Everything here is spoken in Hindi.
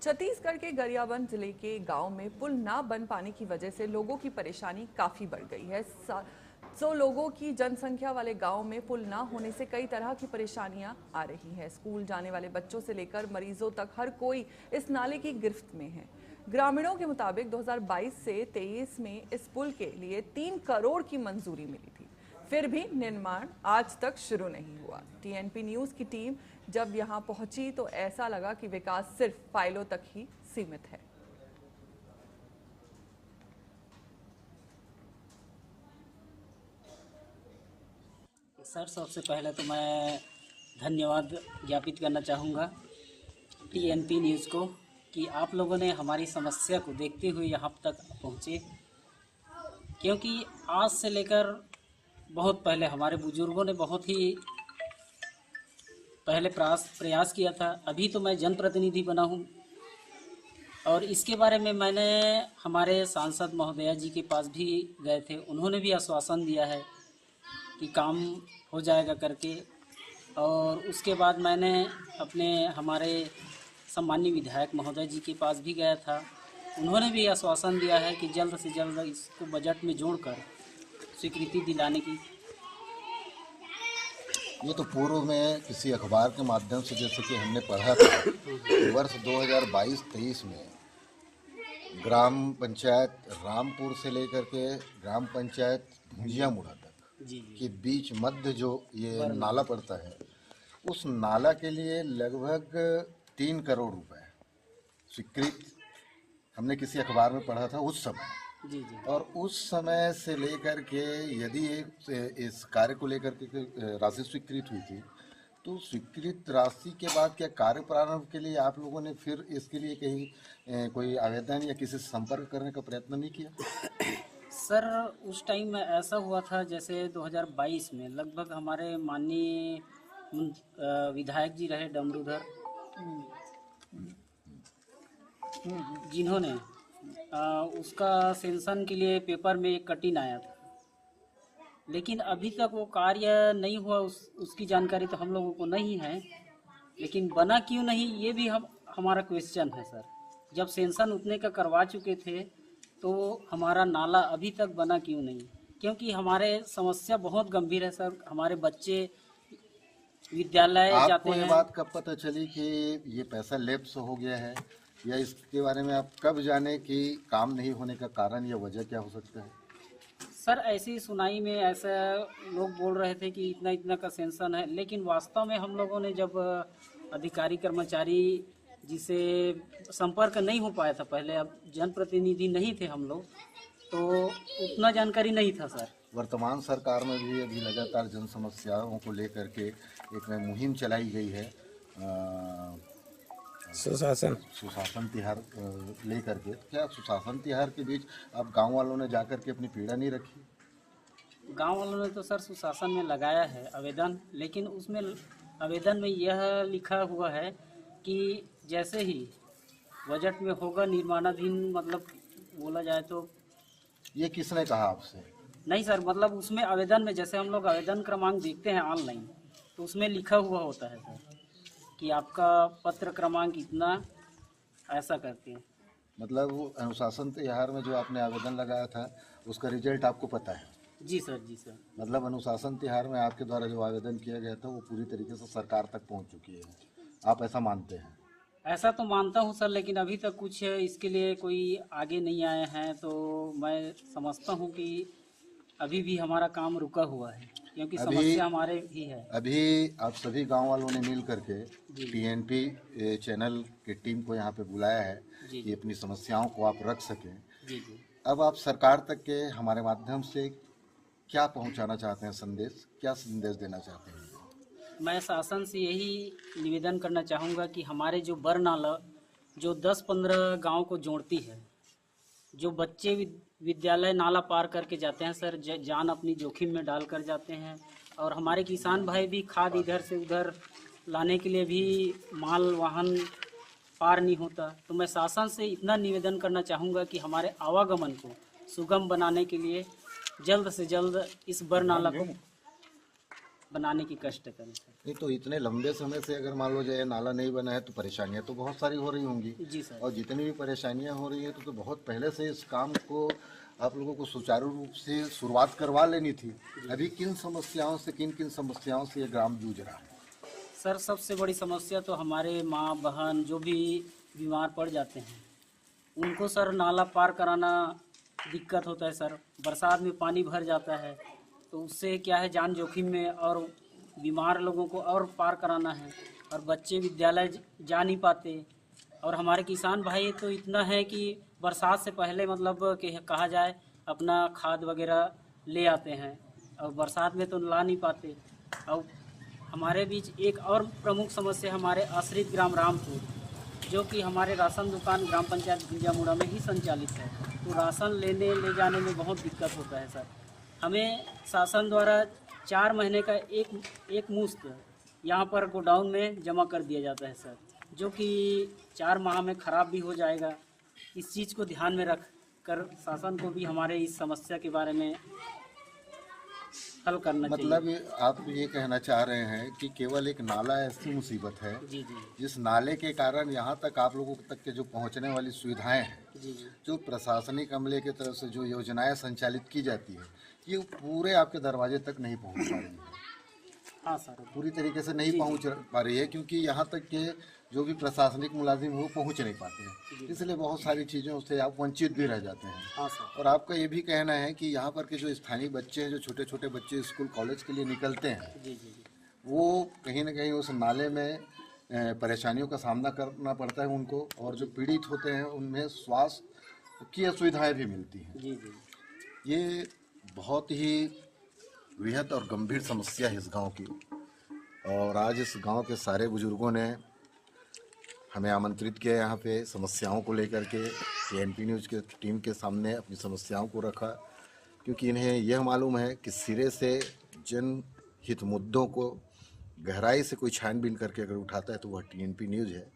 छत्तीसगढ़ के गरियाबंद जिले के गांव में पुल ना बन पाने की वजह से लोगों की परेशानी काफी बढ़ गई है। लोगों की जनसंख्या वाले गांव में पुल ना होने से कई तरह की परेशानियां आ रही हैं। स्कूल जाने वाले बच्चों से लेकर मरीजों तक हर कोई इस नाले की गिरफ्त में है। ग्रामीणों के मुताबिक 2022 से 23 में इस पुल के लिए 3 करोड़ की मंजूरी मिली थी, फिर भी निर्माण आज तक शुरू नहीं हुआ। टीएनपी न्यूज की टीम जब यहां पहुंची तो ऐसा लगा कि विकास सिर्फ फाइलों तक ही सीमित है। सर, सबसे पहले तो मैं धन्यवाद ज्ञापित करना चाहूँगा टीएनपी न्यूज़ को कि आप लोगों ने हमारी समस्या को देखते हुए यहाँ तक पहुँचे, क्योंकि आज से लेकर बहुत पहले हमारे बुजुर्गों ने बहुत ही पहले प्रयास किया था। अभी तो मैं जनप्रतिनिधि बना हूँ और इसके बारे में मैंने हमारे सांसद महोदया जी के पास भी गए थे। उन्होंने भी आश्वासन दिया है कि काम हो जाएगा करके। और उसके बाद मैंने हमारे सम्माननीय विधायक महोदय जी के पास भी गया था। उन्होंने भी आश्वासन दिया है कि जल्द से जल्द इसको बजट में जोड़कर स्वीकृति दिलाने की। ये तो पूर्व में किसी अखबार के माध्यम से जैसे कि हमने पढ़ा था, वर्ष 2022-23 में ग्राम पंचायत रामपुर से लेकर के ग्राम पंचायत भुंजिया मुड़ा तक के बीच मध्य जो ये नाला पड़ता है, उस नाला के लिए लगभग 3 करोड़ रुपए स्वीकृत हमने किसी अखबार में पढ़ा था उस समय। जी। और उस समय से लेकर के यदि इस कार्य को लेकर के राशि स्वीकृत हुई थी, तो स्वीकृत राशि के बाद क्या कार्य प्रारंभ के लिए आप लोगों ने फिर इसके लिए कहीं कोई आवेदन या किसी से संपर्क करने का प्रयत्न नहीं किया? सर, उस टाइम में ऐसा हुआ था, जैसे 2022 में लगभग हमारे माननीय विधायक जी रहे डमरूधर, जिन्होंने उसका सेंसन के लिए पेपर में एक कटिंग आया था, लेकिन अभी तक वो कार्य नहीं हुआ। उसकी जानकारी तो हम लोगों को नहीं है, लेकिन बना क्यों नहीं ये भी हमारा क्वेश्चन है सर। जब सेंसन उतने का करवा चुके थे तो हमारा नाला अभी तक बना क्यों नहीं? क्योंकि हमारे समस्या बहुत गंभीर है सर। हमारे बच्चे विद्यालय जाते आपको हैं। ये बात कब पता चली कि ये पैसा लैप्स हो गया है, या इसके बारे में आप कब जाने कि काम नहीं होने का कारण या वजह क्या हो सकता है? सर, ऐसी सुनाई में ऐसा लोग बोल रहे थे कि इतना इतना का सेंसन है, लेकिन वास्तव में हम लोगों ने जब अधिकारी कर्मचारी जिसे संपर्क नहीं हो पाया था पहले, अब जनप्रतिनिधि नहीं थे हम लोग, तो उतना जानकारी नहीं था सर। वर्तमान सरकार में भी अभी लगातार जन समस्याओं को लेकर के एक मुहिम चलाई गई है, सुशासन तिहार लेकर के। क्या सुशासन तिहार के बीच आप गांव वालों ने जाकर के अपनी पीड़ा नहीं रखी? गांव वालों ने तो सर सुशासन में लगाया है आवेदन, लेकिन उसमें आवेदन में यह लिखा हुआ है कि जैसे ही बजट में होगा निर्माणाधीन, मतलब बोला जाए तो। ये किसने कहा आपसे? नहीं सर, मतलब उसमें आवेदन में जैसे हम लोग आवेदन क्रमांक देखते हैं ऑनलाइन, तो उसमें लिखा हुआ होता है सर कि आपका पत्र क्रमांक इतना, ऐसा करके। मतलब अनुशासन तिहार में जो आपने आवेदन लगाया था उसका रिजल्ट आपको पता है? जी सर, जी सर। मतलब अनुशासन तिहार में आपके द्वारा जो आवेदन किया गया था वो पूरी तरीके से सरकार तक पहुंच चुकी है, आप ऐसा मानते हैं? ऐसा तो मानता हूँ सर, लेकिन अभी तक कुछ इसके लिए कोई आगे नहीं आए हैं, तो मैं समझता हूँ कि अभी भी हमारा काम रुका हुआ है, क्योंकि समस्या हमारे ही है। अभी आप सभी गांव वालों ने मिल करके टीएनपी चैनल की टीम को यहाँ पे बुलाया है कि अपनी समस्याओं को आप रख सकें। जी। अब आप सरकार तक के हमारे माध्यम से क्या पहुंचाना चाहते हैं संदेश, क्या संदेश देना चाहते हैं? मैं शासन से यही निवेदन करना चाहूँगा कि हमारे जो बरनाला जो 10-15 गांव को जोड़ती है, जो बच्चे विद्यालय नाला पार करके जाते हैं सर, जान अपनी जोखिम में डाल कर जाते हैं, और हमारे किसान भाई भी खाद इधर से उधर लाने के लिए भी माल वाहन पार नहीं होता। तो मैं शासन से इतना निवेदन करना चाहूँगा कि हमारे आवागमन को सुगम बनाने के लिए जल्द से जल्द इस बरनाला को बनाने की कष्ट करें सर। नहीं तो इतने लंबे समय से अगर मान लो जो नाला नहीं बना है तो परेशानियां तो बहुत सारी हो रही होंगी। जी सर। और जितनी भी परेशानियां हो रही है तो बहुत पहले से इस काम को आप लोगों को सुचारू रूप से शुरुआत करवा लेनी थी। अभी किन किन समस्याओं से ये ग्राम जूझ रहा है? सर सबसे बड़ी समस्या तो हमारे माँ बहन जो भी बीमार पड़ जाते हैं उनको सर नाला पार कराना दिक्कत होता है सर। बरसात में पानी भर जाता है तो उससे क्या है जान जोखिम में, और बीमार लोगों को और पार कराना है, और बच्चे विद्यालय जा नहीं पाते। और हमारे किसान भाई तो इतना है कि बरसात से पहले मतलब कि कहा जाए अपना खाद वगैरह ले आते हैं, और बरसात में तो ला नहीं पाते। और हमारे बीच एक और प्रमुख समस्या हमारे आश्रित ग्राम रामपुर, जो कि हमारे राशन दुकान ग्राम पंचायत गुंजामुड़ा में ही संचालित है, तो राशन लेने ले जाने में बहुत दिक्कत होता है सर। हमें शासन द्वारा 4 महीने का एक मुश्त यहाँ पर गोडाउन में जमा कर दिया जाता है सर, जो कि 4 माह में ख़राब भी हो जाएगा। इस चीज़ को ध्यान में रख कर शासन को भी हमारे इस समस्या के बारे में हल करना चाहिए। मतलब आप ये कहना चाह रहे हैं कि केवल एक नाला ऐसी मुसीबत है जी जी जिस नाले के कारण यहाँ तक आप लोगों तक के जो पहुँचने वाली सुविधाएं हैं, जी जी जो प्रशासनिक अमले की तरफ से जो योजनाएं संचालित की जाती है, ये पूरे आपके दरवाजे तक नहीं पहुँच पा रही है। हाँ सर। पूरी तरीके से नहीं पहुँच पा रही है क्योंकि यहाँ तक के जो भी प्रशासनिक मुलाजिम वो पहुँच नहीं पाते हैं, इसलिए बहुत सारी चीज़ों से आप वंचित भी रह जाते हैं। हाँ सर। और आपका ये भी कहना है कि यहाँ पर के जो स्थानीय बच्चे हैं, जो छोटे छोटे बच्चे स्कूल कॉलेज के लिए निकलते हैं, जी जी जी वो कहीं ना कहीं उस नाले में परेशानियों का सामना करना पड़ता है उनको, और जो पीड़ित होते हैं उनमें स्वास्थ्य की असुविधाएं भी मिलती हैं। जी जी ये बहुत ही वृहद और गंभीर समस्या है इस गांव की, और आज इस गांव के सारे बुजुर्गों ने हमें आमंत्रित किया यहाँ पे समस्याओं को लेकर के। TNP न्यूज़ के टीम के सामने अपनी समस्याओं को रखा, क्योंकि इन्हें यह मालूम है कि सिरे से जनहित मुद्दों को गहराई से कोई छानबीन करके अगर उठाता है तो वह TNP न्यूज़ है।